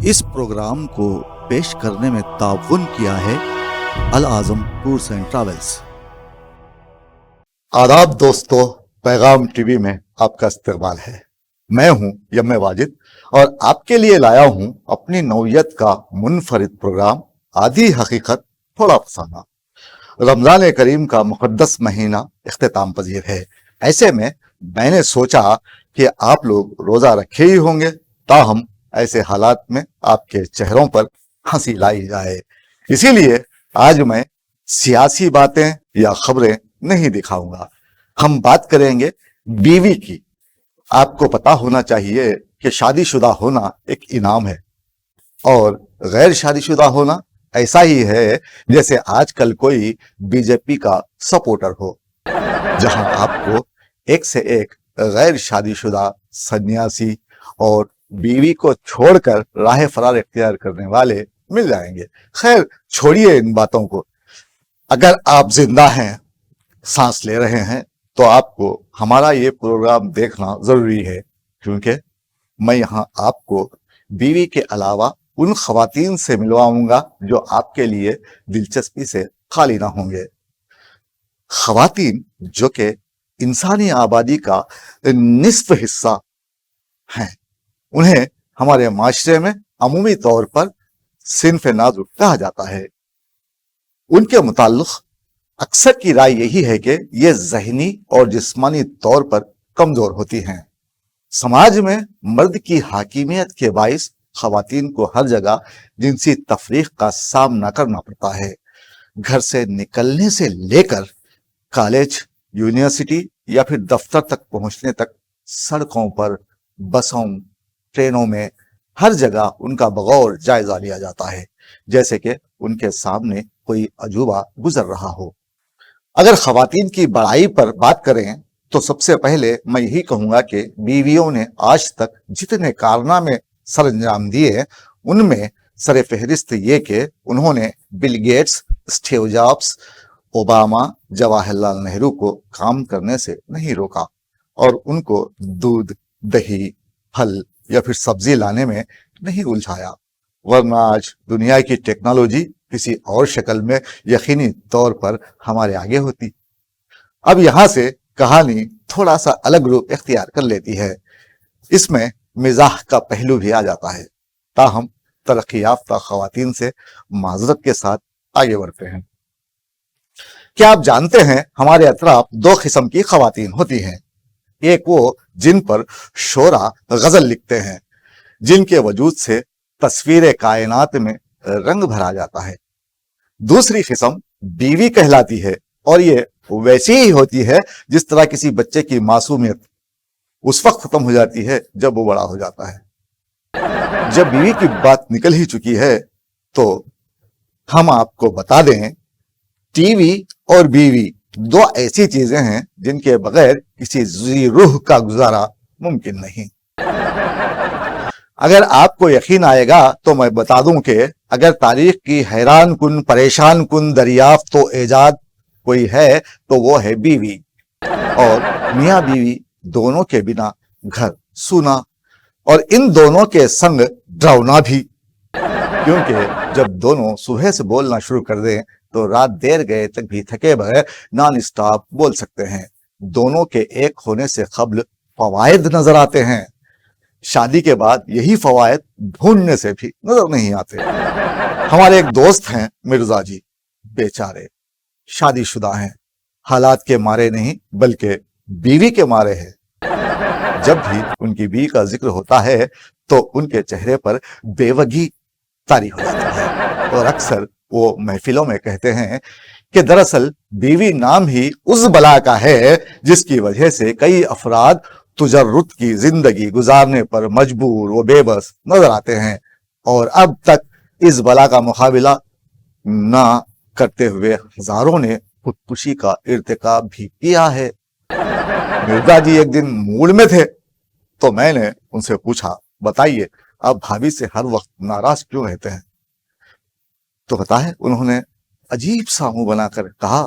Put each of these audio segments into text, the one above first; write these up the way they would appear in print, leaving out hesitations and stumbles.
اس programme کو پیش کرنے میں تعاون کیا ہے العظم ٹورز اینڈ ٹریولز۔ آداب دوستو، پیغام ٹی وی میں آپ کا استقبال ہے۔ میں ہوں یم واجد اور آپ کے لیے لایا ہوں اپنی نوعیت کا منفرد پروگرام آدھی حقیقت تھوڑا افسانہ۔ رمضان کریم کا مقدس مہینہ اختتام پذیر ہے، ایسے میں نے سوچا کہ آپ لوگ روزہ رکھے ہی ہوں گے، تاہم ایسے حالات میں آپ کے چہروں پر ہنسی لائی جائے، اسی لیے آج میں سیاسی باتیں یا خبریں نہیں دکھاؤں گا۔ ہم بات کریں گے بیوی کی۔ آپ کو پتا ہونا چاہیے کہ شادی شدہ ہونا ایک انعام ہے، اور غیر شادی شدہ ہونا ایسا ہی ہے جیسے آج کل کوئی بی جے پی کا سپورٹر ہو، جہاں آپ کو ایک سے ایک غیر شادی شدہ سنیاسی اور بیوی کو چھوڑ کر راہ فرار اختیار کرنے والے مل جائیں گے۔ خیر چھوڑیے ان باتوں کو، اگر آپ زندہ ہیں، سانس لے رہے ہیں، تو آپ کو ہمارا یہ پروگرام دیکھنا ضروری ہے، کیونکہ میں یہاں آپ کو بیوی کے علاوہ ان خواتین سے ملواؤں گا جو آپ کے لیے دلچسپی سے خالی نہ ہوں گے۔ خواتین جو کہ انسانی آبادی کا نصف حصہ ہیں، انہیں ہمارے معاشرے میں عمومی طور پر صنف نازک کہا جاتا ہے۔ ان کے متعلق اکثر کی رائے یہی ہے کہ یہ ذہنی اور جسمانی طور پر کمزور ہوتی ہیں۔ سماج میں مرد کی حاکمیت کے باعث خواتین کو ہر جگہ جنسی تفریق کا سامنا کرنا پڑتا ہے۔ گھر سے نکلنے سے لے کر کالج، یونیورسٹی یا پھر دفتر تک پہنچنے تک سڑکوں پر، بسوں، ٹرینوں میں ہر جگہ ان کا بغور جائزہ لیا جاتا ہے، جیسے کہ ان کے سامنے کوئی عجوبہ گزر رہا ہو۔ اگر خواتین کی بڑائی پر بات کریں تو سب سے پہلے میں یہی کہوں گا کہ بیویوں نے آج تک جتنے کارنامے سر انجام دیے، ان میں سر فہرست یہ کہ انہوں نے Bill Gates, Steve Jobs, Obama, Jawahar Lal Nehru کو کام کرنے سے نہیں روکا، اور ان کو دودھ، دہی، پھل یا پھر سبزی لانے میں نہیں الجھایا، ورنہ آج دنیا کی ٹیکنالوجی کسی اور شکل میں یقینی طور پر ہمارے آگے ہوتی۔ اب یہاں سے کہانی تھوڑا سا الگ روپ اختیار کر لیتی ہے، اس میں مزاح کا پہلو بھی آ جاتا ہے، تاہم ترقی یافتہ خواتین سے معذرت کے ساتھ آگے بڑھتے ہیں۔ کیا آپ جانتے ہیں ہمارے اطراف دو قسم کی خواتین ہوتی ہیں؟ ایک وہ جن پر شعرا غزل لکھتے ہیں، جن کے وجود سے تصویر کائنات میں رنگ بھرا جاتا ہے۔ دوسری قسم بیوی کہلاتی ہے، اور یہ ویسی ہی ہوتی ہے جس طرح کسی بچے کی معصومیت اس وقت ختم ہو جاتی ہے جب وہ بڑا ہو جاتا ہے۔ جب بیوی کی بات نکل ہی چکی ہے تو ہم آپ کو بتا دیں، ٹی وی اور بیوی دو ایسی چیزیں ہیں جن کے بغیر کسی ذی روح کا گزارا ممکن نہیں۔ اگر آپ کو یقین آئے گا تو میں بتا دوں کہ اگر تاریخ کی حیران کن، پریشان کن دریافت و ایجاد کوئی ہے تو وہ ہے بیوی، اور میاں بیوی دونوں کے بنا گھر سونا، اور ان دونوں کے سنگ ڈراؤنا بھی، کیونکہ جب دونوں صبح سے بولنا شروع کر دیں تو رات دیر گئے تک بھی تھکے بغیر نان اسٹاپ بول سکتے ہیں۔ دونوں کے ایک ہونے سے قبل فوائد نظر آتے ہیں، شادی کے بعد یہی فوائد ڈھونڈنے سے بھی نظر نہیں آتے۔ ہمارے ایک دوست ہیں مرزا جی، بیچارے شادی شدہ ہیں، حالات کے مارے نہیں بلکہ بیوی کے مارے ہیں۔ جب بھی ان کی بیوی کا ذکر ہوتا ہے تو ان کے چہرے پر بیوگی طاری ہو جاتی ہے، اور اکثر وہ محفلوں میں کہتے ہیں کہ دراصل بیوی نام ہی اس بلا کا ہے جس کی وجہ سے کئی افراد تجرد کی زندگی گزارنے پر مجبور و بے بس نظر آتے ہیں، اور اب تک اس بلا کا مقابلہ نہ کرتے ہوئے ہزاروں نے خودکشی کا ارتکاب بھی کیا ہے۔ مرزا جی ایک دن موڈ میں تھے تو میں نے ان سے پوچھا، بتائیے آپ بھابھی سے ہر وقت ناراض کیوں رہتے ہیں؟ تو پتا ہے انہوں نے عجیب سا منہ بنا کر کہا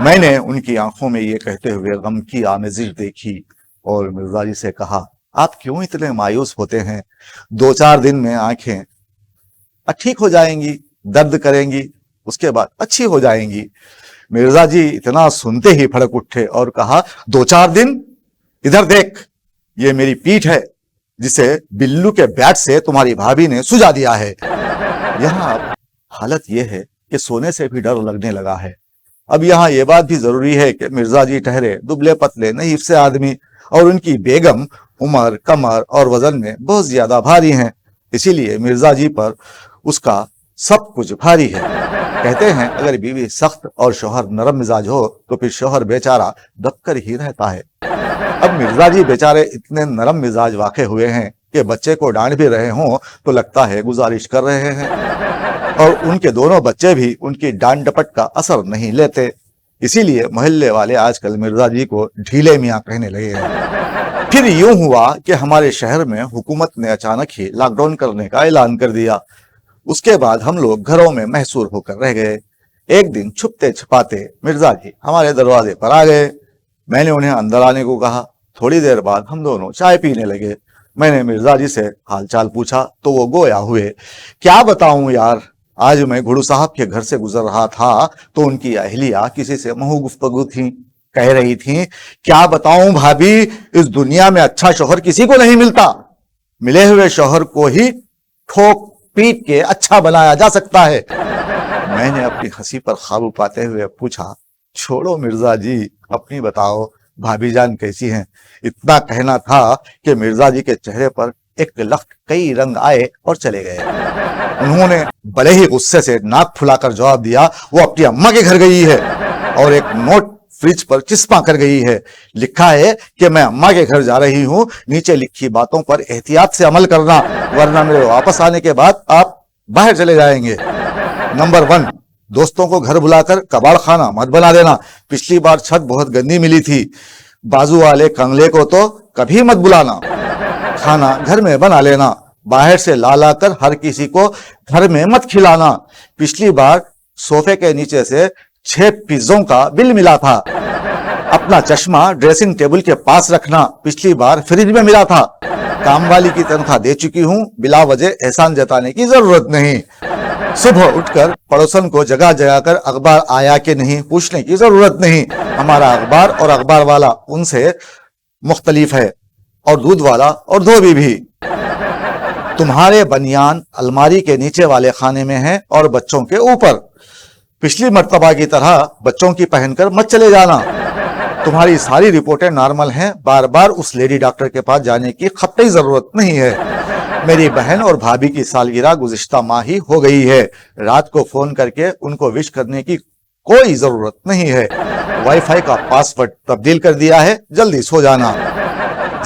میں نے ان کی آنکھوں میں یہ کہتے ہوئے غم کی آمیزش دیکھی اور مرزا جی سے کہا آپ کیوں اتنے مایوس ہوتے ہیں؟ 2-4 دن میں آنکھیں ٹھیک ہو جائیں گی، درد کریں گی، اس کے بعد اچھی ہو جائیں گی۔ مرزا جی اتنا سنتے ہی بھڑک اٹھے اور کہا 2-4 دن؟ ادھر دیکھ، یہ میری پیٹھ ہے جسے بلو کے بیٹ سے تمہاری بھابھی نے سجا دیا ہے۔ یہاں اب حالت یہ ہے کہ سونے سے بھی ڈر لگنے لگا ہے۔ اب یہاں یہ بات بھی ضروری ہے کہ مرزا جی ٹھہرے دبلے پتلے نحیف سے آدمی، اور ان کی بیگم عمر کمر اور وزن میں بہت زیادہ بھاری ہیں، اسی لیے مرزا جی پر اس کا سب کچھ بھاری ہے۔ کہتے ہیں اگر بیوی سخت اور شوہر نرم مزاج ہو تو پھر شوہر بیچارہ دب کر ہی رہتا ہے۔ اب مرزا جی بیچارے اتنے نرم مزاج واقع ہوئے ہیں کہ بچے کو ڈانٹ بھی رہے ہوں تو لگتا ہے گزارش کر رہے ہیں، اور ان کے دونوں بچے بھی ان کی ڈانٹ ڈپٹ کا اثر نہیں لیتے، اسی لیے محلے والے آج کل مرزا جی کو ڈھیلے میاں کہنے لگے ہیں۔ پھر یوں ہوا کہ ہمارے شہر میں حکومت نے اچانک ہی لاک ڈاؤن کرنے کا اعلان کر دیا۔ اس کے بعد ہم لوگ گھروں میں محصور ہو کر رہ گئے۔ ایک دن چھپتے چھپاتے مرزا جی ہمارے دروازے پر آ گئے۔ میں نے انہیں اندر آنے کو کہا۔ تھوڑی دیر بعد ہم دونوں چائے پینے لگے۔ میں نے مرزا جی سے حال چال پوچھا تو وہ گویا ہوئے۔ کیا بتاؤں یار، آج میں گھڑو صاحب کے گھر سے گزر رہا تھا تو ان کی اہلیہ کسی سے منہو گفتگو تھی، کہہ رہی تھیں کیا بتاؤں بھابھی، اس دنیا میں اچھا شوہر کسی کو نہیں ملتا، ملے ہوئے شوہر کو ہی ٹھوک پیٹ کے اچھا بنایا جا سکتا ہے۔ میں نے اپنی ہنسی پر قابو پاتے ہوئے پوچھا چھوڑو مرزا جی، اپنی بتاؤ بھابھی جان کیسی ہیں؟ اتنا کہنا تھا کہ مرزا جی کے چہرے پر ایک لخت کئی رنگ آئے اور چلے گئے۔ انہوں نے بڑے ہی غصے سے ناک پھلا کر جواب دیا وہ اپنی اماں کے گھر گئی ہے اور ایک نوٹ فریج پر چسپاں کر گئی ہے، لکھا ہے کہ میں اماں کے گھر جا رہی ہوں، نیچے لکھی باتوں پر احتیاط سے عمل کرنا ورنہ میرے واپس آنے کے بعد آپ باہر چلے جائیں گے۔ نمبر 1، دوستوں کو گھر بلا کر کباڑ خانہ مت بنا دینا، پچھلی بار چھت بہت گندی ملی تھی، بازو والے کنگلے کو تو کبھی مت بلانا، کھانا گھر میں بنا لینا، باہر سے لا کر ہر کسی کو گھر میں مت کھلانا، پچھلی بار صوفے کے نیچے سے 6 پیزوں کا بل ملا تھا، اپنا چشمہ ڈریسنگ ٹیبل کے پاس رکھنا، پچھلی بار فریج میں ملا تھا، کام والی کی تنخواہ دے چکی ہوں، بلا وجہ احسان جتانے کی ضرورت نہیں، صبح اٹھ کر پڑوسن کو جگہ جگہ کر اخبار آیا کہ نہیں پوچھنے کی ضرورت نہیں، ہمارا اخبار اور اخبار والا ان سے مختلف ہے، اور دودھ والا اور دھوبی بھی۔ تمہارے بنیان الماری کے نیچے والے خانے میں ہیں اور بچوں کے اوپر، پچھلی مرتبہ کی طرح بچوں کی پہن کر مت چلے جانا، تمہاری ساری رپورٹیں نارمل ہیں، بار بار اس لیڈی ڈاکٹر کے پاس جانے کی قطعی ضرورت نہیں ہے، میری بہن اور بھابھی کی سالگرہ گزشتہ ماہ ہی ہو گئی ہے، رات کو فون کر کے ان کو وش کرنے کی کوئی ضرورت نہیں ہے، وائی فائی کا پاسورڈ تبدیل کر دیا ہے، جلدی سو جانا،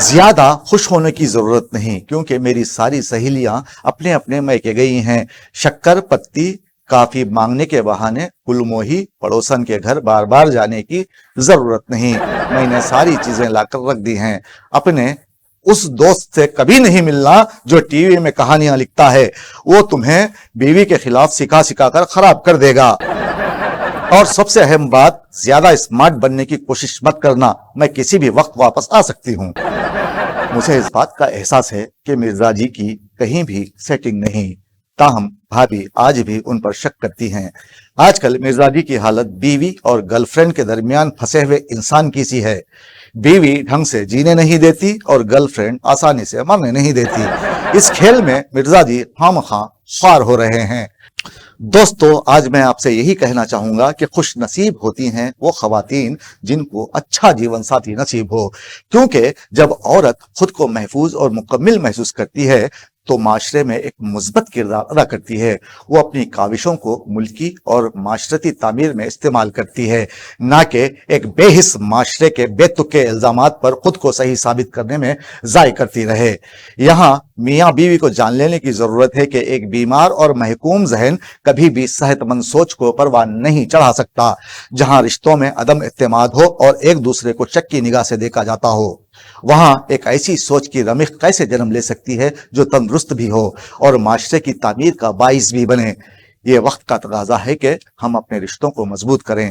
زیادہ خوش ہونے کی ضرورت نہیں کیونکہ میری ساری سہیلیاں اپنے اپنے میکے گئی ہیں، شکر پتی کافی مانگنے کے بہانے گلموہی پڑوسن کے گھر بار بار جانے کی ضرورت نہیں، میں نے ساری چیزیں لا کر رکھ دی ہیں، اپنے اس دوست سے کبھی نہیں ملنا جو ٹی وی میں کہانیاں لکھتا ہے، وہ تمہیں بیوی کے خلاف سکھا سکھا کر خراب کر دے گا، اور سب سے اہم بات زیادہ اسمارٹ بننے کی کوشش مت کرنا، میں کسی بھی وقت واپس آ سکتی ہوں۔ مجھے اس بات کا احساس ہے کہ مرزا جی کی کہیں بھی سیٹنگ نہیں، تاہم بھابھی آج بھی ان پر شک کرتی ہیں۔ آج کل مرزا جی کی حالت بیوی اور گرل فرینڈ کے درمیان پھنسے ہوئے انسان کی سی ہے، بیوی ڈھنگ سے جینے نہیں دیتی اور گرل فرینڈ آسانی سے مرنے نہیں دیتی، اس کھیل میں مرزا جی خواہ خوار ہو رہے ہیں۔ دوستو، آج میں آپ سے یہی کہنا چاہوں گا کہ خوش نصیب ہوتی ہیں وہ خواتین جن کو اچھا جیون ساتھی نصیب ہو، کیونکہ جب عورت خود کو محفوظ اور مکمل محسوس کرتی ہے تو معاشرے میں ایک مثبت کردار ادا کرتی ہے، وہ اپنی کاوشوں کو ملکی اور معاشرتی تعمیر میں استعمال کرتی ہے، نہ کہ ایک بے حس معاشرے کے بے تکے الزامات پر خود کو صحیح ثابت کرنے میں ضائع کرتی رہے۔ یہاں میاں بیوی کو جان لینے کی ضرورت ہے کہ ایک بیمار اور محکوم ذہن کبھی بھی صحت مند سوچ کو پروان نہیں چڑھا سکتا، جہاں رشتوں میں عدم اعتماد ہو اور ایک دوسرے کو شک کی نگاہ سے دیکھا جاتا ہو، وہاں ایک ایسی سوچ کی رمق کیسے جنم لے سکتی ہے جو تندرست بھی ہو اور معاشرے کی تعمیر کا باعث بھی بنے۔ یہ وقت کا تقاضا ہے کہ ہم اپنے رشتوں کو مضبوط کریں